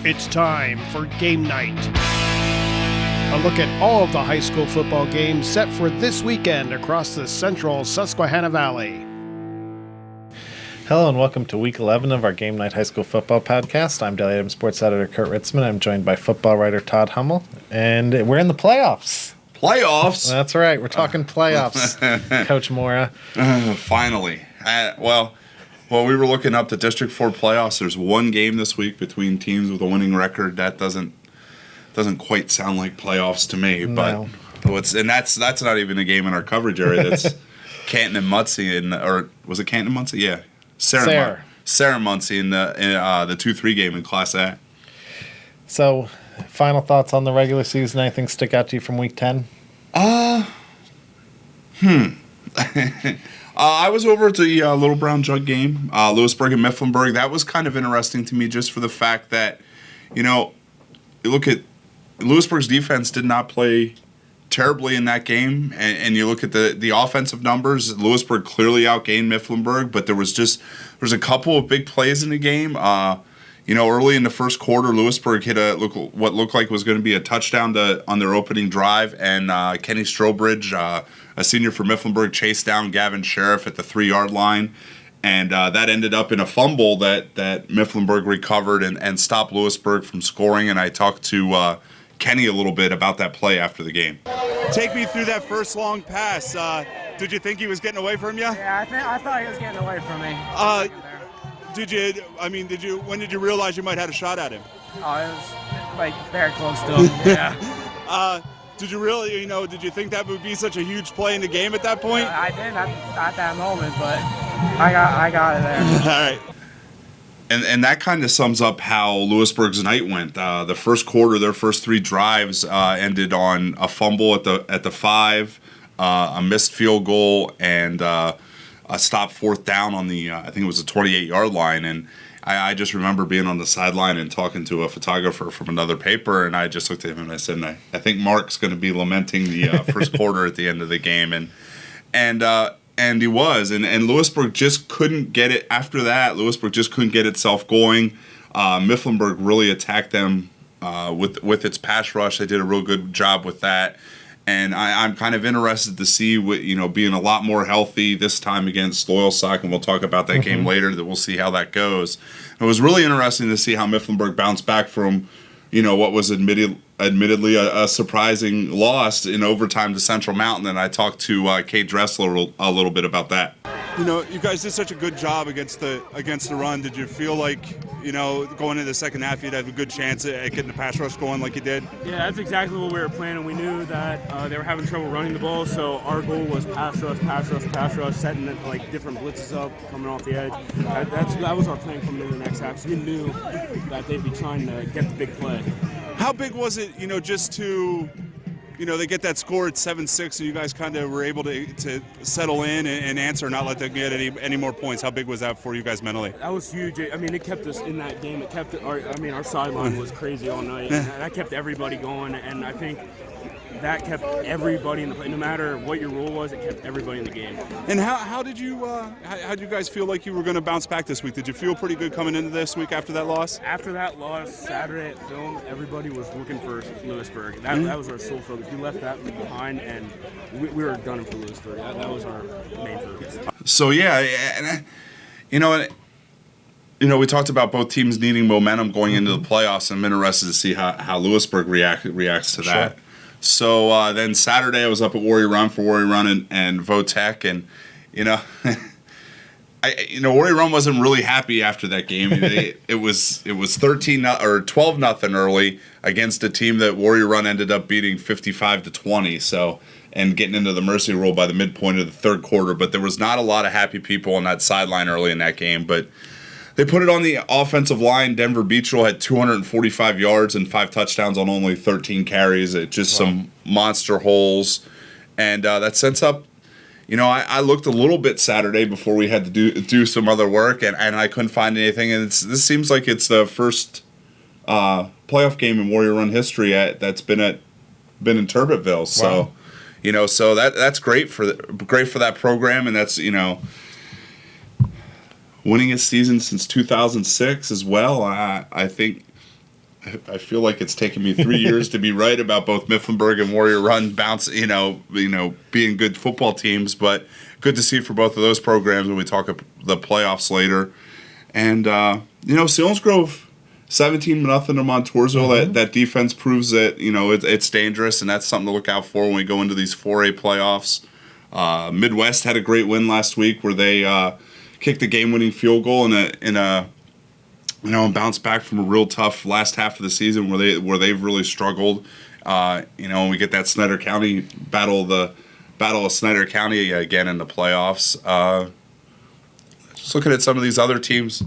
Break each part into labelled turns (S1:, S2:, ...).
S1: It's time for Game Night. A look at all of the high school football games set for this weekend across the central Susquehanna Valley.
S2: Hello and welcome to Week 11 of our Game Night High School Football Podcast. I'm Daily Item Sports Editor Kurt Ritzman. I'm joined by football writer Todd Hummel, and we're in the playoffs.
S3: Playoffs?
S2: That's right. We're talking playoffs, Coach Mora.
S3: Finally. Well, we were looking up the District 4 playoffs. There's one game this week between teams with a winning record. That doesn't quite sound like playoffs to me.
S2: No.
S3: But that's not even a game in our coverage area. That's Canton and Muncie, or was it Canton and Muncie? Yeah, Sarah and Muncie in the 2-3 game in Class A.
S2: So, final thoughts on the regular season? Anything stick out to you from Week 10?
S3: I was over at the Little Brown Jug game, Lewisburg and Mifflinburg. That was kind of interesting to me just for the fact that, you look at Lewisburg's defense did not play terribly in that game, and you look at the offensive numbers, Lewisburg clearly outgained Mifflinburg, but there was a couple of big plays in the game. Early in the first quarter, Lewisburg hit what looked like was going to be a touchdown on their opening drive, and Kenny Strobridge, a senior for Mifflinburg, chased down Gavin Sheriff at the 3-yard line, and that ended up in a fumble that Mifflinburg recovered and stopped Lewisburg from scoring, and I talked to Kenny a little bit about that play after the game.
S4: Take me through that first long pass. Did you think he was getting away from you?
S5: Yeah, I thought he was getting away from me.
S4: When did you realize you might have a shot at him?
S5: Oh, it was like very close to him. Yeah.
S4: Did you think that would be such a huge play in the game at that point?
S5: I did at that moment, but I got it there.
S4: All right.
S3: And that kind of sums up how Lewisburg's night went. The first quarter, their first 3 drives ended on a fumble at the 5, a missed field goal, and a stop 4th down on the I think it was the 28-yard line. And I just remember being on the sideline and talking to a photographer from another paper, and I just looked at him and I said, I think Mark's going to be lamenting the first quarter at the end of the game, and he was, and Lewisburg just couldn't get it after that. Lewisburg just couldn't get itself going. Mifflinburg really attacked them with its pass rush. They did a real good job with that. And I'm kind of interested to see being a lot more healthy this time against Loyalsock, and we'll talk about that game later. That we'll see how that goes. It was really interesting to see how Mifflinburg bounced back from, what was admittedly a surprising loss in overtime to Central Mountain. And I talked to Kate Dressler a little bit about that.
S4: You guys did such a good job against the run. Did you feel like, going into the second half, you'd have a good chance at getting the pass rush going like you did?
S6: Yeah, that's exactly what we were planning. We knew that they were having trouble running the ball, so our goal was pass rush, setting different blitzes up, coming off the edge. That was our plan coming into the next half. So we knew that they'd be trying to get the big play.
S4: How big was it, just to... they get that score at 7-6, and you guys kind of were able to settle in and answer, not let them get any more points. How big was that for you guys mentally?
S6: That was huge. I mean, it kept us in that game. It kept our sideline was crazy all night. And that kept everybody going, and I think that kept everybody in the play. No matter what your role was, it kept everybody in the game.
S4: And how did you guys feel like you were going to bounce back this week? Did you feel pretty good coming into this week after that loss?
S6: After that loss, Saturday at film, everybody was looking for Lewisburg. That was our sole focus. We left that behind, and we were done for Lewisburg. That was our main focus.
S3: So yeah, and we talked about both teams needing momentum going into the playoffs. I'm interested to see how Lewisburg reacts to that.
S2: Sure.
S3: So then Saturday I was up at Warrior Run for Warrior Run and Votech, and Warrior Run wasn't really happy after that game. It was 13 or 12-0 early against a team that Warrior Run ended up beating 55-20. So and getting into the mercy rule by the midpoint of the third quarter. But there was not a lot of happy people on that sideline early in that game. But they put it on the offensive line. Denver Beachville had 245 yards and 5 touchdowns on only 13 carries. It just some monster holes. And that sets up, I looked a little bit Saturday before we had to do some other work, and I couldn't find anything. And this seems like it's the first playoff game in Warrior Run history that's been in Turbitville. So,
S2: Wow.
S3: So that's great for that program, and that's winningest season since 2006 as well. I think I feel like it's taken me 3 years to be right about both Mifflinburg and Warrior Run bounce, being good football teams. But good to see for both of those programs when we talk the playoffs later. And Selinsgrove 17-0 to Montoursville. That defense proves that it's dangerous, and that's something to look out for when we go into these 4A playoffs. Midwest had a great win last week where they kicked the game-winning field goal and bounced back from a real tough last half of the season where they've really struggled. And we get that Snyder County battle of Snyder County again in the playoffs. Just looking at some of these other teams,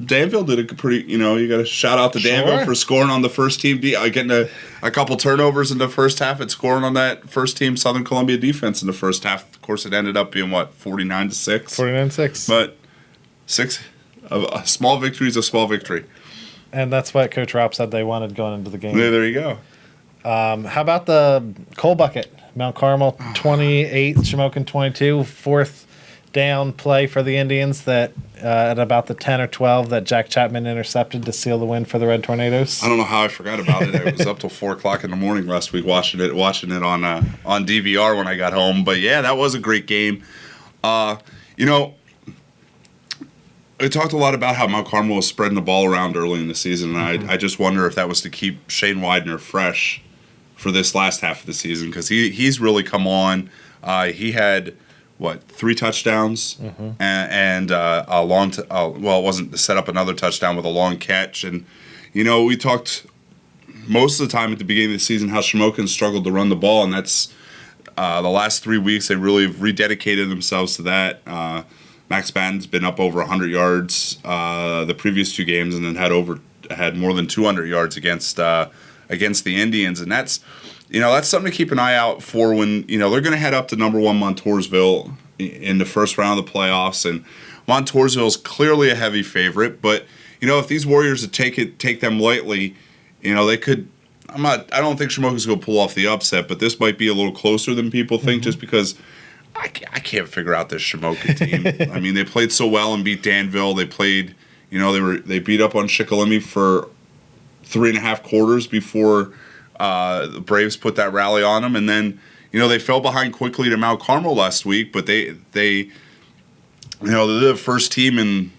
S3: Danville did a pretty. You got to shout out to Danville for scoring on the first team, getting a couple turnovers in the first half and scoring on that first team Southern Columbia defense in the first half. Of course, it ended up being 49-6.
S2: 49-6.
S3: But a small victory is a small victory.
S2: And that's what Coach Raup said they wanted going into the game.
S3: Yeah, there you go.
S2: How about the coal bucket? Mount Carmel 28, Shamokin 22, fourth down play for the Indians that at about the 10 or 12 that Jack Chapman intercepted to seal the win for the Red Tornadoes.
S3: I don't know how I forgot about it. I was up till 4 o'clock in the morning last week watching it on DVR when I got home. But yeah, that was a great game. We talked a lot about how Mount Carmel was spreading the ball around early in the season, and I just wonder if that was to keep Shane Widener fresh for this last half of the season, because he's really come on. He had 3 touchdowns and a long. It wasn't to set up another touchdown with a long catch, and we talked most of the time at the beginning of the season how Shamokin struggled to run the ball, and that's the last 3 weeks they really have rededicated themselves to that. Max Banton's been up over 100 yards the previous 2 games, and then had more than 200 yards against the Indians, and that's something to keep an eye out for when they're going to head up to number 1 Montoursville in the first round of the playoffs, and Montoursville is clearly a heavy favorite, but if these Warriors take them lightly, they could. I don't think Shamokin's going to pull off the upset, but this might be a little closer than people think, just because. I can't figure out this Shamokin team. I mean, they played so well and beat Danville. They played, they beat up on Shikellamy for 3.5 quarters before the Braves put that rally on them, and then they fell behind quickly to Mount Carmel last week. But they're the first team in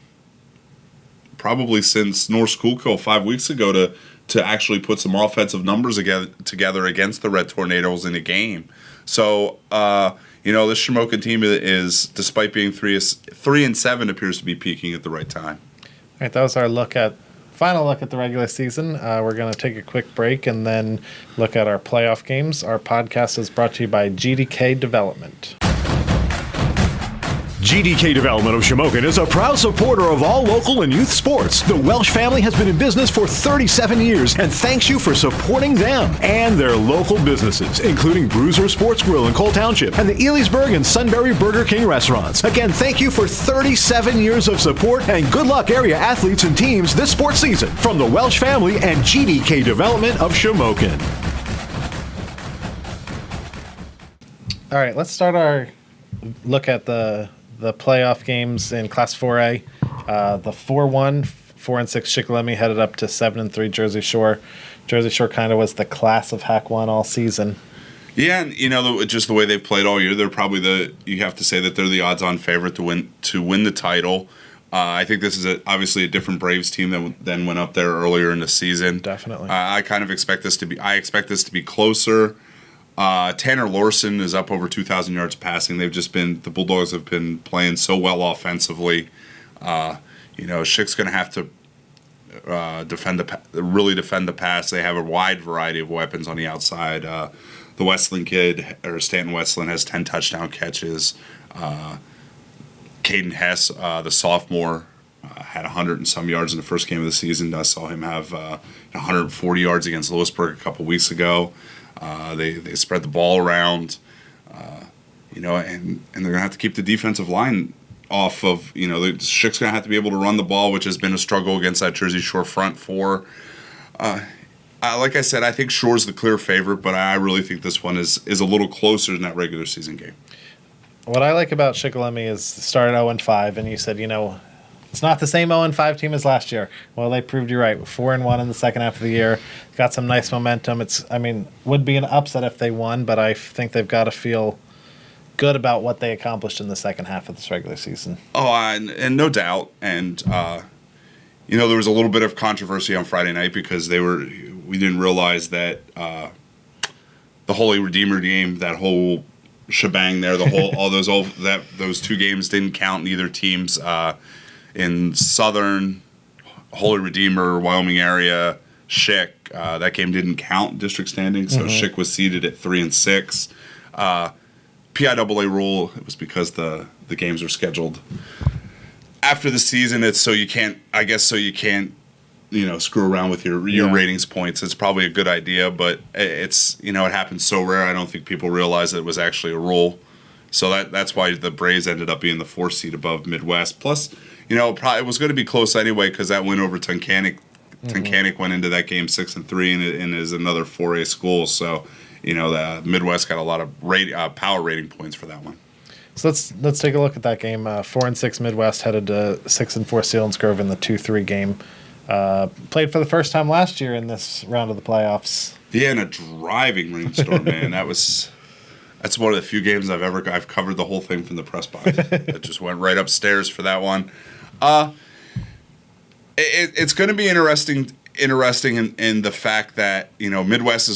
S3: probably since North Schuylkill 5 weeks ago to actually put some offensive numbers together against the Red Tornadoes in a game. So. This Shamokin team is, despite being 3-7, appears to be peaking at the right time.
S2: All right, that was our final look at the regular season. We're going to take a quick break and then look at our playoff games. Our podcast is brought to you by GDK Development.
S7: GDK Development of Shamokin is a proud supporter of all local and youth sports. The Welsh family has been in business for 37 years and thanks you for supporting them and their local businesses, including Bruiser Sports Grill in Cole Township and the Elysburg and Sunbury Burger King restaurants. Again, thank you for 37 years of support and good luck area athletes and teams this sports season from the Welsh family and GDK Development of Shamokin.
S2: All right, let's start our look at the playoff games in Class 4A. The 4-1, 4-6 Shikellamy headed up to 7-3 Jersey Shore. Jersey Shore kind of was the class of Hack 1 all season.
S3: Yeah, and just the way they've played all year, they're probably you have to say that they're the odds-on favorite to win the title. I think this is obviously a different Braves team than went up there earlier in the season.
S2: Definitely.
S3: I expect this to be closer. Tanner Lorson is up over 2,000 yards passing. The Bulldogs have been playing so well offensively. Schick's going to have to really defend the pass. They have a wide variety of weapons on the outside. The Westland kid, or Stanton Westland, has 10 touchdown catches. Caden Hess, the sophomore, had 100 and some yards in the first game of the season. I saw him have 140 yards against Lewisburg a couple weeks ago. They spread the ball around, and they're going to have to keep the defensive line off of, Schick's going to have to be able to run the ball, which has been a struggle against that Jersey Shore front four. Like I said, I think Shore's the clear favorite, but I really think this one is a little closer than that regular season game.
S2: What I like about Shikellamy is started 0-5, and you said, It's not the same 0-5 team as last year. Well, they proved you right. 4-1 in the second half of the year. Got some nice momentum. Would be an upset if they won, but I think they've got to feel good about what they accomplished in the second half of this regular season.
S3: Oh, and no doubt. And, there was a little bit of controversy on Friday night because we didn't realize that the Holy Redeemer game, that whole shebang there, those 2 games didn't count in either teams. In Southern, Holy Redeemer, Wyoming area, Schick, that game didn't count in district standings, so Schick was seeded at 3 and 6. PIAA rule, it was because the games were scheduled after the season. It's so you can't screw around with your ratings points. It's probably a good idea, but it happens so rare. I don't think people realize that it was actually a rule. So that's why the Braves ended up being the 4th seed above Midwest. Plus, it was going to be close anyway because that win over Tunkhannock. Tunkhannock went into that game 6-3 and is another 4A school. So, the Midwest got a lot of power rating points for that one.
S2: So let's take a look at that game. 4-6 Midwest headed to 6-4 Selinsgrove in the 2-3 game. Played for the first time last year in this round of the playoffs.
S3: Yeah, in a driving rainstorm, man. That's one of the few games I've covered the whole thing from the press box. I just went right upstairs for that one. It's going to be interesting in the fact that Midwest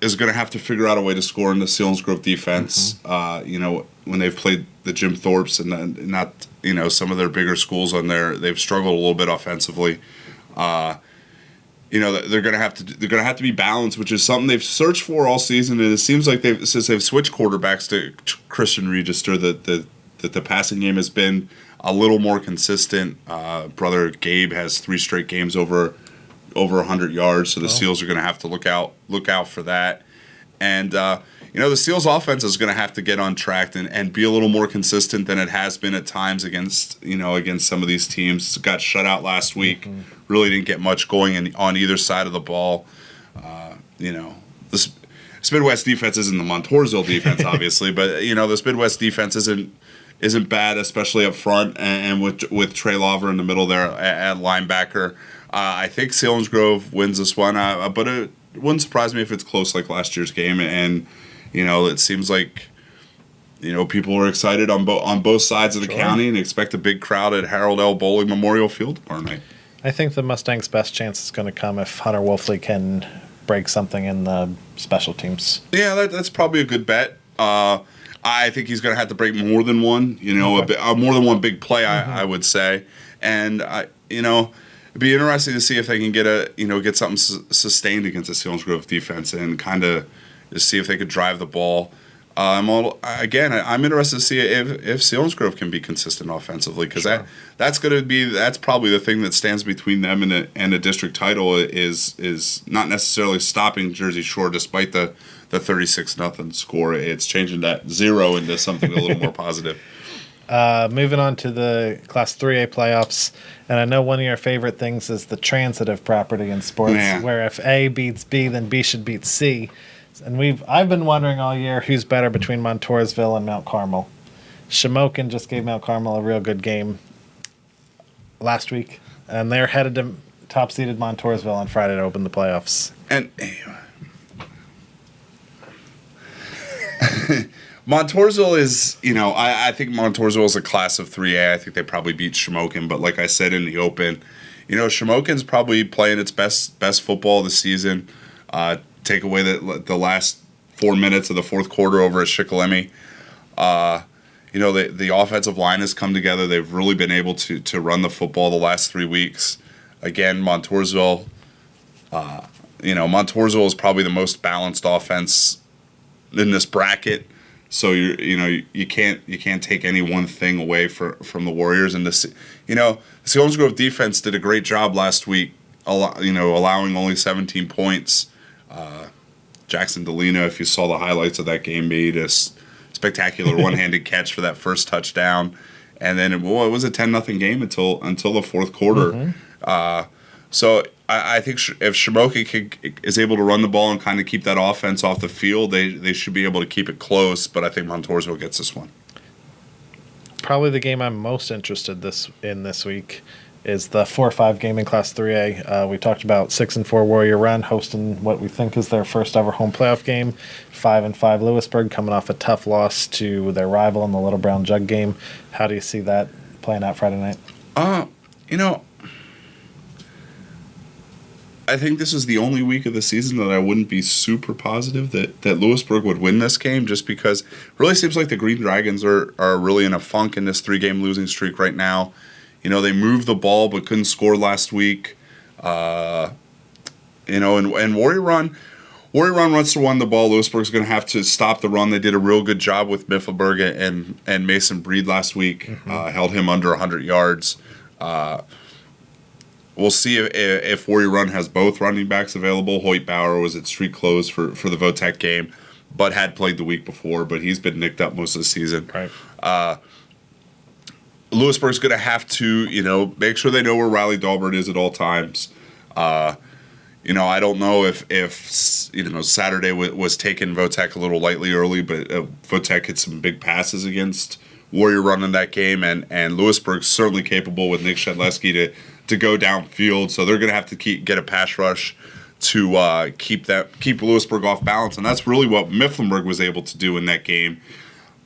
S3: is going to have to figure out a way to score in the Selinsgrove defense. When they've played the Jim Thorpes and not some of their bigger schools they've struggled a little bit offensively. They're going to have to be balanced, which is something they've searched for all season. And it seems like since they've switched quarterbacks to Christian Register, that the passing game has been a little more consistent. Brother Gabe has 3 straight games over 100 yards, so the Seals are going to have to look out for that. And the Seals offense is going to have to get on track and be a little more consistent than it has been at times against some of these teams. Got shut out last week. Really didn't get much going on either side of the ball. This Midwest defense isn't the Montoursville defense, obviously, but this Midwest defense isn't bad, especially up front and with Trey Lawver in the middle there at linebacker. I think Selinsgrove wins this one, but it wouldn't surprise me if it's close like last year's game. And it seems like people are excited on both sides of the county and expect a big crowd at Harold L. Bowling Memorial Field tomorrow night.
S2: I think the Mustangs' best chance is going to come if Hunter Wolfley can break something in the special teams. Yeah,
S3: that's probably a good bet. I think he's going to have to break more than one, more than one big play, I would say. And, it'd be interesting to see if they can get something sustained against the Selinsgrove defense and kind of see if they could drive the ball. I'm interested to see if Selinsgrove can be consistent offensively because that's probably the thing that stands between them and a district title is not necessarily stopping Jersey Shore despite the 36-0 score. It's changing that 0 into something a little more positive.
S2: Moving on to the Class 3A playoffs, and I know one of your favorite things is the transitive property in sports, where if A beats B, then B should beat C. And I've been wondering all year who's better between Montoursville and Mount Carmel. Shamokin just gave Mount Carmel a real good game last week, and they're headed to top-seeded Montoursville on Friday to open the playoffs.
S3: And Montoursville is, I think Montoursville is a class of 3A. I think they probably beat Shamokin, but like I said in the open, Shamokin's probably playing its best football this season. Take away the last 4 minutes of the fourth quarter over at Shikellamy. The offensive line has come together. They've really been able to run the football the last 3 weeks. Again, Montoursville is probably the most balanced offense in this bracket. So you can't take any one thing away from the Warriors. And the Selinsgrove defense did a great job last week, allowing only 17 points. Jackson Delina, if you saw the highlights of that game, made a spectacular one-handed catch for that first touchdown, and then it was a 10-0 game until the fourth quarter. So I think if Shamokin is able to run the ball and kind of keep that offense off the field, they should be able to keep it close. But I think Montoursville gets this one.
S2: probably the game I'm most interested in this week is the 4-5 game in Class 3A. We talked about 6-4 Warrior Run hosting what we think is their first ever home playoff game. 5-5 Lewisburg coming off a tough loss to their rival in the Little Brown Jug game. How do you see that playing out Friday night?
S3: I think this is the only week of the season that I wouldn't be super positive that Lewisburg would win this game, just because it really seems like the Green Dragons are really in a funk in this 3-game losing streak right now. They moved the ball but couldn't score last week. And Warrior Run wants to run the ball. Lewisburg's going to have to stop the run. They did a real good job with Mifflinburg and Mason Breed last week. Held him under 100 yards. We'll see if Warrior Run has both running backs available. Hoyt Bauer was at street close for the Votech game, but had played the week before, but he's been nicked up most of the season.
S2: Right.
S3: Lewisburg's going to have to, make sure they know where Riley Dahlberg is at all times. I don't know if Saturday was taking Votech a little lightly early, but Votech hit some big passes against Warrior Run in that game, and Lewisburg's certainly capable with Nick Shedleski to go downfield, so they're going to have to get a pass rush to keep Lewisburg off balance, and that's really what Mifflinburg was able to do in that game.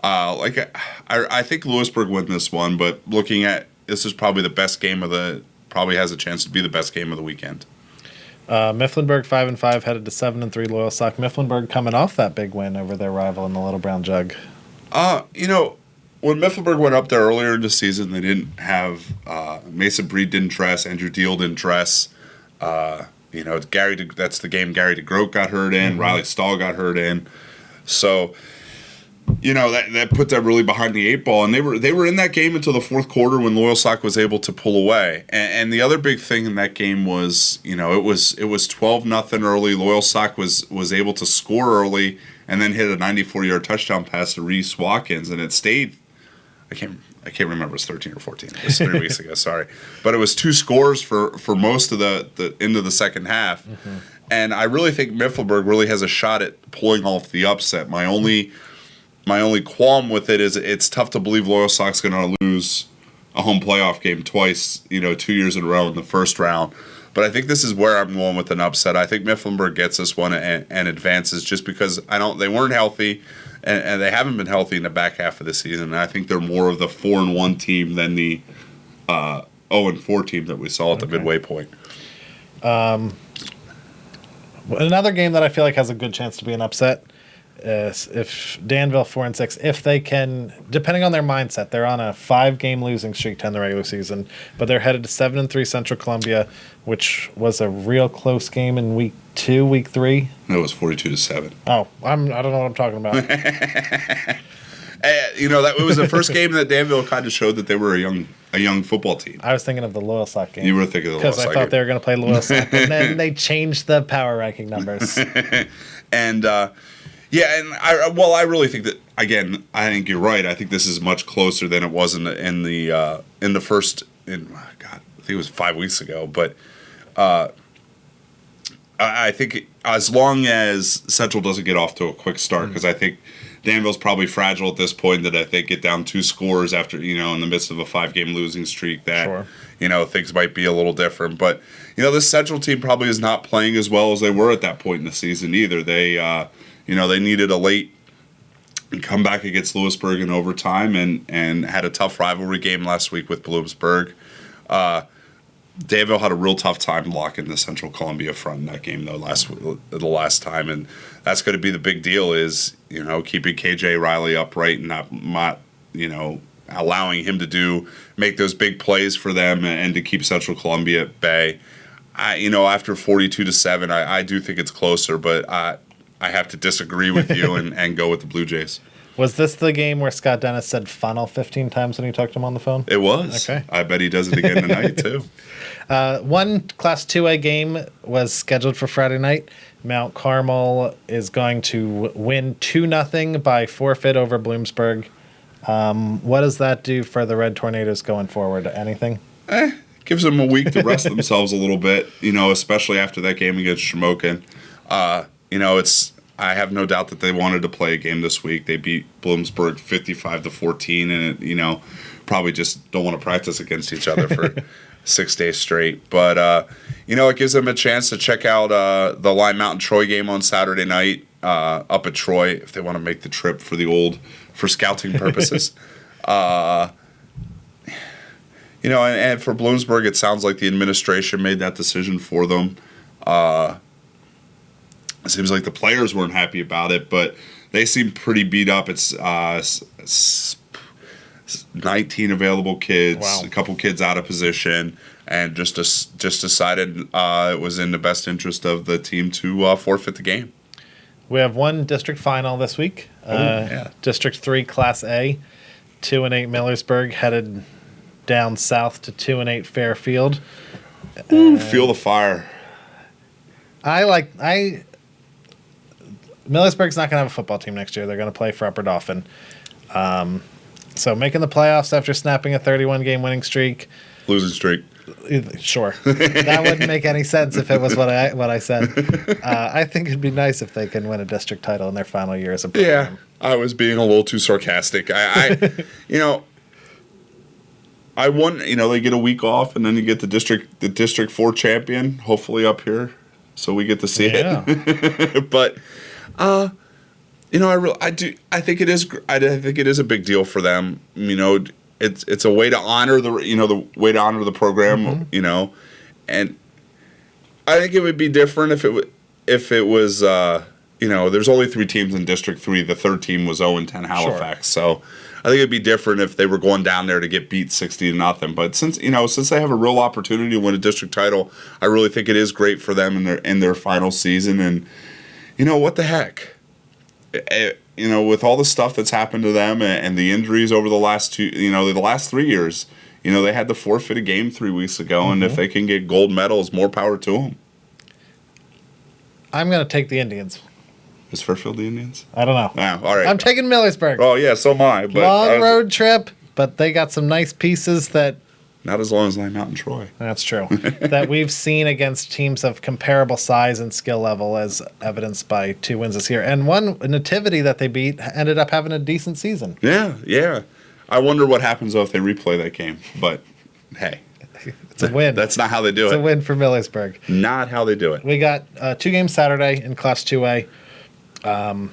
S3: I think Lewisburg win this one, but looking at this is probably the best game probably has a chance to be the best game of the weekend.
S2: Mifflinburg 5-5 headed to 7-3 Loyal Sock. Mifflinburg coming off that big win over their rival in the Little Brown Jug.
S3: When Mifflinburg went up there earlier in the season, they didn't have Mason Breed didn't dress, Andrew Deal didn't dress. That's the game Gary DeGroat got hurt in, Riley Stahl got hurt in. So that put them really behind the 8 ball, and they were in that game until the fourth quarter when Loyal Sock was able to pull away. And the other big thing in that game was, it was 12-0 early. Loyal Sock was able to score early and then hit a 94-yard touchdown pass to Reese Watkins, and it stayed. I can't remember. It was 13 or 14. It was 3 weeks ago. Sorry, but it was 2 scores for most of the end of the second half, and I really think Mifflinburg really has a shot at pulling off the upset. My only qualm with it is it's tough to believe Loyal Sock's going to lose a home playoff game twice, 2 years in a row in the first round. But I think this is where I'm going with an upset. I think Mifflinburg gets this one and advances just because they weren't healthy and they haven't been healthy in the back half of the season. And I think they're more of the 4-1 team than the 0-4 team that we saw at the midway point.
S2: Another game that I feel like has a good chance to be an upset is if Danville 4-6, if they can, depending on their mindset, they're on a 5-game losing streak to end the regular season, but they're headed to 7-3 Central Columbia, which was a real close game in week 3.
S3: No, it was 42-7.
S2: Oh, I don't know what I'm talking about.
S3: That it was the first game that Danville kind of showed that they were a young football team.
S2: I was thinking of the Loyal Sock game.
S3: You were thinking of the Loyal Sock game.
S2: Because I thought they were going to play Loyal Sock, and then they changed the power ranking numbers.
S3: And I really think that, again, I think you're right. I think this is much closer than it was in the first. I think it was 5 weeks ago. But I think as long as Central doesn't get off to a quick start, because I think Danville's probably fragile at this point, that if they get down 2 scores after in the midst of a 5-game losing streak, that things might be a little different. But this Central team probably is not playing as well as they were at that point in the season either. They they needed a late comeback against Lewisburg in overtime and had a tough rivalry game last week with Bloomsburg. Danville had a real tough time locking the Central Columbia front in that game, though, the last time. And that's going to be the big deal is, keeping KJ Riley upright and not allowing him to make those big plays for them and to keep Central Columbia at bay. After 42-7, I do think it's closer, but I have to disagree with you and go with the Blue Jays.
S2: Was this the game where Scott Dennis said funnel 15 times when he talked to him on the phone?
S3: It was.
S2: Okay.
S3: I bet he does it again tonight, too.
S2: One Class 2A game was scheduled for Friday night. Mount Carmel is going to win 2-0 by forfeit over Bloomsburg. What does that do for the Red Tornadoes going forward? Anything?
S3: Gives them a week to rest themselves a little bit, especially after that game against Shamokin. I have no doubt that they wanted to play a game this week. They beat Bloomsburg 55-14, and probably just don't want to practice against each other for 6 days straight. But it gives them a chance to check out the Lime Mountain Troy game on Saturday night up at Troy if they want to make the trip for scouting purposes. And for Bloomsburg, it sounds like the administration made that decision for them. It seems like the players weren't happy about it, but they seem pretty beat up. It's 19 available kids,
S2: Wow.
S3: A couple kids out of position, and just decided it was in the best interest of the team to forfeit the game.
S2: We have one district final this week.
S3: Yeah.
S2: District 3 Class A, 2-8 Millersburg headed down south to 2-8 Fairfield.
S3: Ooh, feel the fire.
S2: Millersburg's not going to have a football team next year. They're going to play for Upper Dauphin. So making the playoffs after snapping a 31-game winning streak.
S3: Losing streak.
S2: Sure. That wouldn't make any sense if it was what I said. I think it'd be nice if they can win a district title in their final year as a program.
S3: Yeah, I was being a little too sarcastic. I won. They get a week off, and then you get the District 4 champion, hopefully up here, so we get to see it. But, I think it is. I think it is a big deal for them. It's a way to honor the program.
S2: Mm-hmm.
S3: And I think it would be different if it was. There's only 3 teams in District 3. The third team was 0-10 Halifax. Sure. So I think it'd be different if they were going down there to get beat 60-0. But since they have a real opportunity to win a district title, I really think it is great for them in their final season. And what the heck, with all the stuff that's happened to them and the injuries over the last 3 years, they had to forfeit a game 3 weeks ago. Mm-hmm. And if they can get gold medals, more power to them.
S2: I'm going to take the Indians.
S3: Is Fairfield the Indians?
S2: I don't know.
S3: Oh, all right.
S2: I'm taking Millersburg.
S3: Oh, yeah, so am I. But
S2: long road trip, but they got some nice pieces that...
S3: Not as long as Lime Mountain Troy.
S2: That's true. That we've seen against teams of comparable size and skill level, as evidenced by 2 wins this year. And one Nativity that they beat ended up having a decent season.
S3: Yeah. I wonder what happens, though, if they replay that game. But, hey.
S2: It's a win.
S3: That's not how they do it.
S2: It's a win for Millersburg.
S3: Not how they do it.
S2: We got 2 games Saturday in Class 2A. The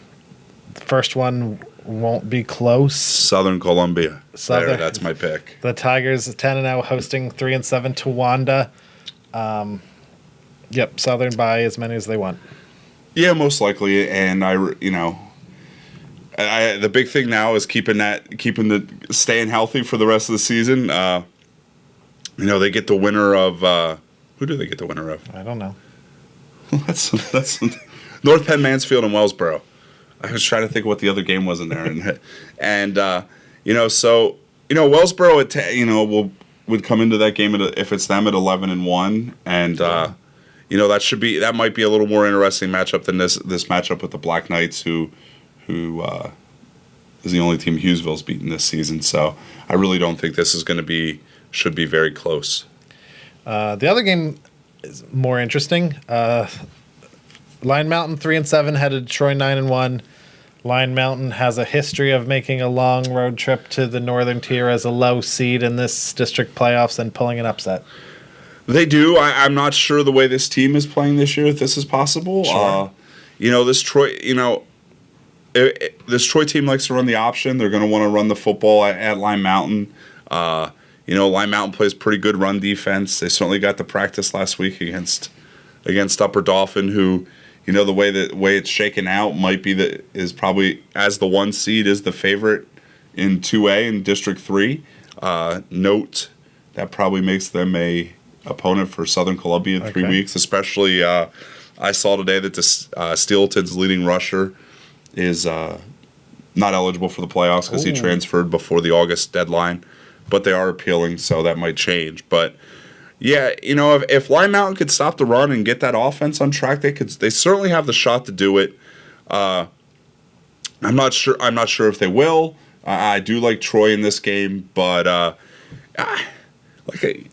S2: first one won't be close.
S3: Southern Columbia. That's my pick.
S2: The Tigers 10-0 hosting 3-7 Towanda. Yep, Southern by as many as they want.
S3: Yeah, most likely. And the big thing now is staying healthy for the rest of the season. They get the winner of who do they get the winner of?
S2: I don't know.
S3: that's North Penn, Mansfield, and Wellsboro. I was trying to think what the other game was in there, and Wellsboro would come into that game if it's them at 11-1, and that might be a little more interesting matchup than this matchup with the Black Knights, who is the only team Hughesville's beaten this season. So I really don't think this is should be very close.
S2: The other game is more interesting. Line Mountain 3-7 headed to Troy 9-1. Line Mountain has a history of making a long road trip to the northern tier as a low seed in this district playoffs and pulling an upset.
S3: They do. I'm not sure the way this team is playing this year if this is possible.
S2: Sure.
S3: This Troy, this Troy team likes to run the option. They're going to want to run the football at Lime Mountain. Lime Mountain plays pretty good run defense. They certainly got the practice last week against Upper Dauphin, who, the way it's shaken out is probably, as the 1 seed, is the favorite in 2A in District 3. Note that probably makes them a opponent for Southern Columbia in 3 weeks, especially I saw today that the Steelton's leading rusher is not eligible for the playoffs because he transferred before the August deadline, but they are appealing, so that might change. But yeah, if Lime Mountain could stop the run and get that offense on track, they certainly have the shot to do it. I'm not sure if they will. I do like Troy in this game, but Hey,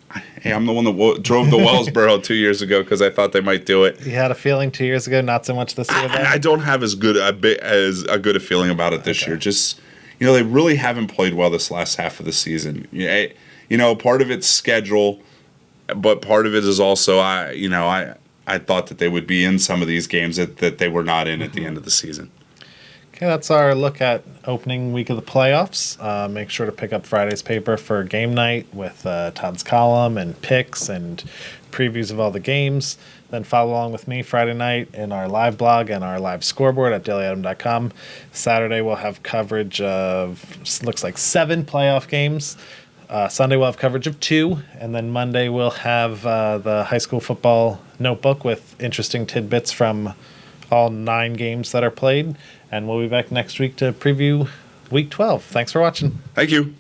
S3: I'm the one that drove to Wellsboro 2 years ago because I thought they might do it.
S2: You had a feeling 2 years ago, not so much this year, though?
S3: I don't have as good a feeling about it this year. Just, they really haven't played well this last half of the season. Part of it's schedule, but part of it is also I thought that they would be in some of these games that they were not in at the end of the season.
S2: Okay, that's our look at opening week of the playoffs. Make sure to pick up Friday's paper for game night with Todd's column and picks and previews of all the games. Then follow along with me Friday night in our live blog and our live scoreboard at dailyatom.com. Saturday we'll have coverage of, looks like 7 playoff games. Sunday we'll have coverage of 2. And then Monday we'll have the high school football notebook with interesting tidbits from all 9 games that are played. And we'll be back next week to preview Week 12. Thanks for watching.
S3: Thank you.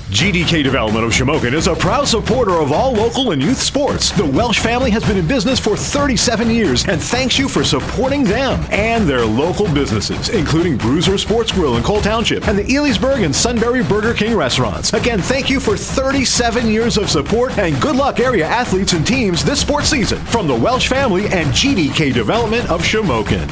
S7: GDK Development of Shamokin is a proud supporter of all local and youth sports. The Welsh family has been in business for 37 years and thanks you for supporting them and their local businesses, including Bruiser Sports Grill in Cole Township and the Elysburg and Sunbury Burger King restaurants. Again, thank you for 37 years of support and good luck area athletes and teams this sports season from the Welsh family and GDK Development of Shamokin.